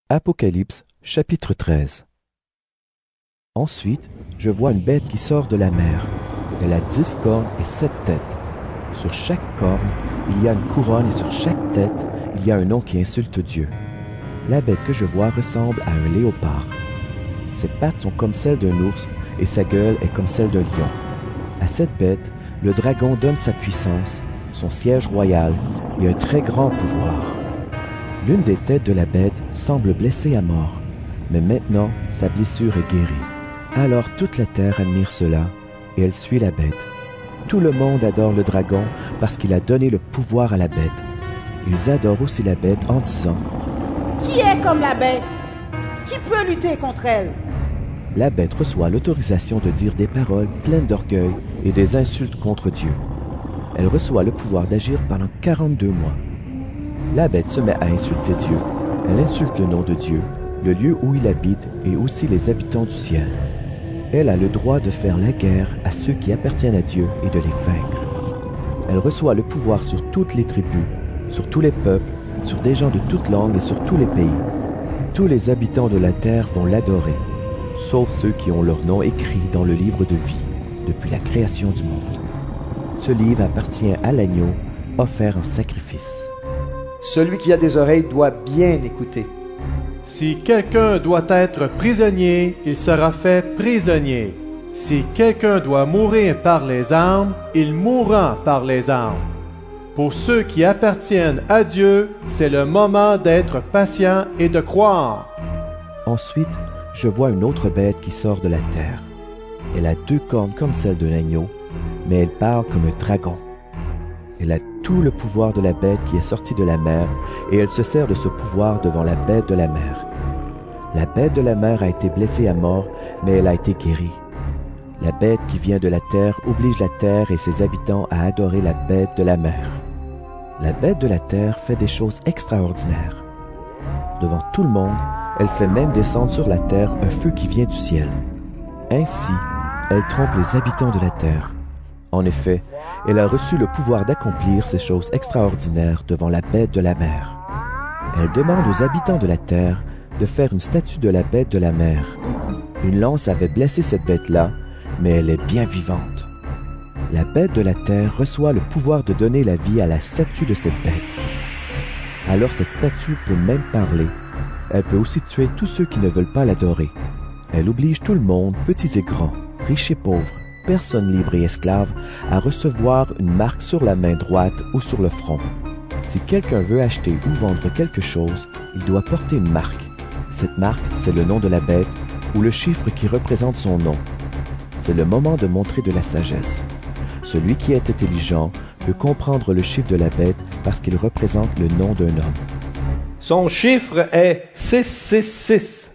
Apocalypse, chapitre 13. Ensuite, je vois une bête qui sort de la mer. Elle a 10 cornes et 7 têtes. Sur chaque corne, il y a une couronne et sur chaque tête, il y a un nom qui insulte Dieu. La bête que je vois ressemble à un léopard. Ses pattes sont comme celles d'un ours et sa gueule est comme celle d'un lion. À cette bête, le dragon donne sa puissance, son siège royal et un très grand pouvoir. L'une des têtes de la bête semble blessée à mort, mais maintenant sa blessure est guérie. Alors toute la terre admire cela, et elle suit la bête. Tout le monde adore le dragon parce qu'il a donné le pouvoir à la bête. Ils adorent aussi la bête en disant « Qui est comme la bête? Qui peut lutter contre elle ?» La bête reçoit l'autorisation de dire des paroles pleines d'orgueil et des insultes contre Dieu. Elle reçoit le pouvoir d'agir pendant 42 mois. La bête se met à insulter Dieu. Elle insulte le nom de Dieu, le lieu où il habite et aussi les habitants du ciel. Elle a le droit de faire la guerre à ceux qui appartiennent à Dieu et de les vaincre. Elle reçoit le pouvoir sur toutes les tribus, sur tous les peuples, sur des gens de toutes langues et sur tous les pays. Tous les habitants de la terre vont l'adorer, sauf ceux qui ont leur nom écrit dans le livre de vie depuis la création du monde. Ce livre appartient à l'agneau offert en sacrifice. Celui qui a des oreilles doit bien écouter. Si quelqu'un doit être prisonnier, il sera fait prisonnier. Si quelqu'un doit mourir par les armes, il mourra par les armes. Pour ceux qui appartiennent à Dieu, c'est le moment d'être patient et de croire. Ensuite, je vois une autre bête qui sort de la terre. Elle a 2 cornes comme celles d'un agneau, mais elle parle comme un dragon. Elle a tout le pouvoir de la bête qui est sortie de la mer, et elle se sert de ce pouvoir devant la bête de la mer. La bête de la mer a été blessée à mort, mais elle a été guérie. La bête qui vient de la terre oblige la terre et ses habitants à adorer la bête de la mer. La bête de la terre fait des choses extraordinaires. Devant tout le monde, elle fait même descendre sur la terre un feu qui vient du ciel. Ainsi, elle trompe les habitants de la terre. En effet, elle a reçu le pouvoir d'accomplir ces choses extraordinaires devant la bête de la mer. Elle demande aux habitants de la terre de faire une statue de la bête de la mer. Une lance avait blessé cette bête-là, mais elle est bien vivante. La bête de la terre reçoit le pouvoir de donner la vie à la statue de cette bête. Alors cette statue peut même parler. Elle peut aussi tuer tous ceux qui ne veulent pas l'adorer. Elle oblige tout le monde, petits et grands, riches et pauvres, personnes libres et esclaves, à recevoir une marque sur la main droite ou sur le front. Si quelqu'un veut acheter ou vendre quelque chose, il doit porter une marque. Cette marque, c'est le nom de la bête ou le chiffre qui représente son nom. C'est le moment de montrer de la sagesse. Celui qui est intelligent peut comprendre le chiffre de la bête parce qu'il représente le nom d'un homme. Son chiffre est 666.